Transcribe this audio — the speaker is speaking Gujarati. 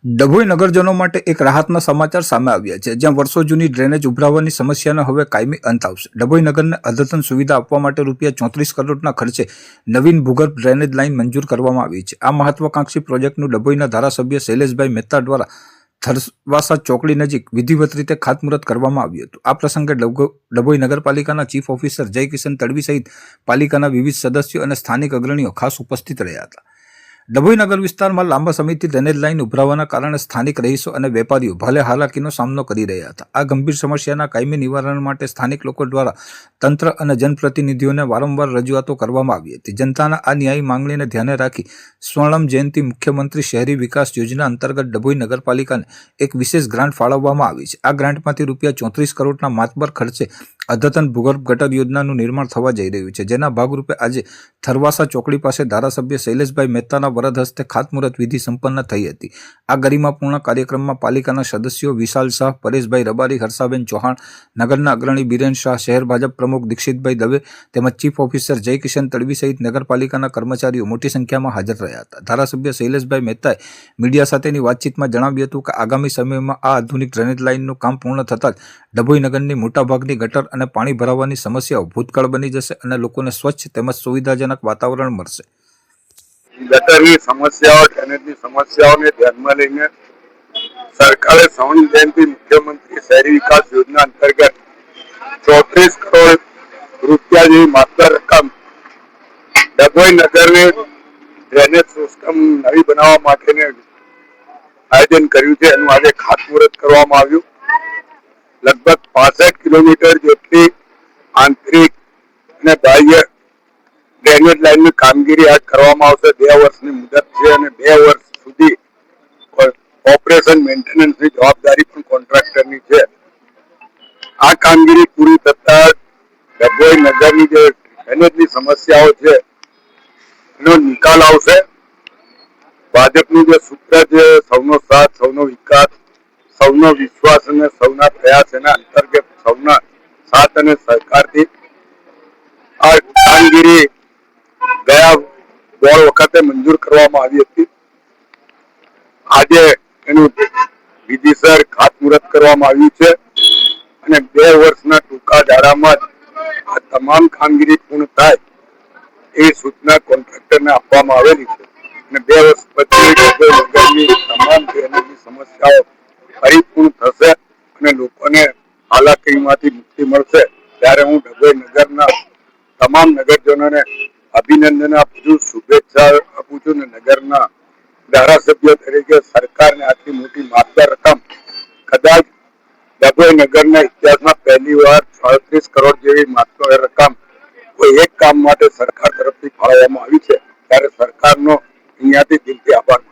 ડભોઈ નગરજનો માટે એક રાહતના સમાચાર સામે આવ્યા છે, જ્યાં વર્ષો જૂની ડ્રેનેજ ઉભરાવાની સમસ્યાનો હવે કાયમી અંત આવશે. ડભોઈ નગરને અદ્યતન સુવિધા આપવા માટે ₹34 કરોડના ખર્ચે નવીન ભૂગર્ભ ડ્રેનેજ લાઇન મંજૂર કરવામાં આવી છે. આ મહત્વાકાંક્ષી પ્રોજેક્ટનું ડભોઈના ધારાસભ્ય શૈલેષભાઈ મહેતા દ્વારા થરવાસા ચોકડી નજીક વિધિવત રીતે ખાતમુહૂર્ત કરવામાં આવ્યું હતું. આ પ્રસંગે ડભોઈ નગરપાલિકાના ચીફ ઓફિસર જયકિશન તડવી સહિત પાલિકાના વિવિધ સદસ્યો અને સ્થાનિક અગ્રણીઓ ખાસ ઉપસ્થિત રહ્યા હતા. ડભોઈ નગર વિસ્તારમાં લાંબા સમયથી ડ્રેનેજ લાઇન ઉભરાવાના કારણે સ્થાનિક રહીશો અને વેપારીઓ ભારે હાલાકીનો સામનો કરી રહ્યા હતા. આ ગંભીર સમસ્યાના કાયમી નિવારણ માટે સ્થાનિક લોકો દ્વારા તંત્ર અને જનપ્રતિનિધિઓને વારંવાર રજૂઆતો કરવામાં આવી હતી. જનતાના આ ન્યાયી માંગણીને ધ્યાને રાખી સ્વર્ણમ જયંતિ મુખ્યમંત્રી શહેરી વિકાસ યોજના અંતર્ગત ડભોઈ નગરપાલિકાને એક વિશેષ ગ્રાન્ટ ફાળવવામાં આવી છે. આ ગ્રાન્ટમાંથી ₹34 કરોડના માતબર ખર્ચે અદ્યતન ભૂગર્ભ ગટર યોજનાનું નિર્માણ થવા જઈ રહ્યું છે, જેના ભાગરૂપે આજે થરવાસા ચોકડી પાસે ધારાસભ્ય શૈલેષભાઈ મહેતાના વરદ હસ્તે ખાતમુહૂર્ત વિધિ સંપન્ન થઈ હતી. આ ગરિમાપૂર્ણ કાર્યક્રમમાં પાલિકાના સદસ્યો વિશાલ શાહ, પરેશભાઈ રબારી, હર્ષાબેન ચૌહાણ, નગરના અગ્રણી બિરેન શાહ, શહેર ભાજપ પ્રમુખ દીક્ષિતભાઈ દવે તેમજ ચીફ ઓફિસર જયકિશન તડવી સહિત નગરપાલિકાના કર્મચારીઓ મોટી સંખ્યામાં હાજર રહ્યા હતા. ધારાસભ્ય શૈલેષભાઈ મહેતાએ મીડિયા સાથેની વાતચીતમાં જણાવ્યું હતું કે આગામી સમયમાં આ આધુનિક ડ્રેનેજ લાઇનનું કામ પૂર્ણ થતાં જ ડભોઈ નગરની મોટાભાગની ગટર અને પાણી ભરાવાની સમસ્યાઓ ભૂતકાળ બની જશે અને લોકોને સ્વચ્છ તેમજ સુવિધાજનક વાતાવરણ મળશે. ગટરની સમસ્યાઓ, ડ્રેનેજની સમસ્યાઓને ધ્યાનમાં લઈને સરકારે સ્વર્ણમ જયંતિ મુખ્યમંત્રી શહેરી વિકાસ યોજના અંતર્ગત ₹34 કરોડ જેવી માત્ર રકમ ડભોઈ નગરને ડ્રેનેજ સિસ્ટમ નવી બનાવવા માટેને આયોજન કર્યું છે. એનું આજે ખાતમુહૂર્ત કરવામાં આવ્યું. લગભગ 65 કિલોમીટર જેટલી આંતરિક અને બાહ્ય ડ્રેનેજ લાઇનની કામગીરી આજ કરવામાં આવશે. 2 વર્ષની મુદત છે અને 2 વર્ષ સુધી ઓપરેશન મેન્ટેનન્સની જવાબદારી પણ કોન્ટ્રાક્ટરની છે. આ કામગીરી પૂરી થતા ડભોઈ નગરની જે ડ્રેનેજની સમસ્યાઓ છે એનો નિકાલ આવશે. ભાજપનું જે સૂત્ર છે સૌનો સાથ, સૌનો વિકાસ, સૌનો વિશ્વાસ અને સૌના પ્રયાસ, એના અંતર્ગત સૌના સાથ અને સહકારથી આ કામગીરી ગયા 2 વખતે મંજૂર કરવામાં આવી હતી. આજે એનું વિધિસર ખાતમુહૂર્ત કરવામાં આવ્યું છે અને 2 વર્ષના ટૂંકા ગાળામાં આ તમામ કામગીરી પૂર્ણ થાય એ સૂચના કોન્ટ્રાક્ટરને આપવામાં આવેલી છે અને 2 વર્ષ પછી નગરની તમામ ડ્રેનેજની સમસ્યાઓ પરિપૂર્ણ થશે અને લોકોને હાલાકીમાંથી મુક્તિ મળશે. ત્યારે હું ડભોઈ નગરના તમામ નગરજનોને અભિનંદન આપું છું, શુભેચ્છા આપું છું અને નગરના ધારાસભ્ય તરીકે સરકારને આટલી મોટી માતબર રકમ કદાચ ડભોઈ નગરના ઇતિહાસમાં પહેલી વાર 34 કરોડ જેવી માતબર રકમ કોઈ એક કામ માટે સરકાર તરફથી ફાળવવામાં આવી છે, ત્યારે સરકારનો અહીંયાથી દિલથી આભાર.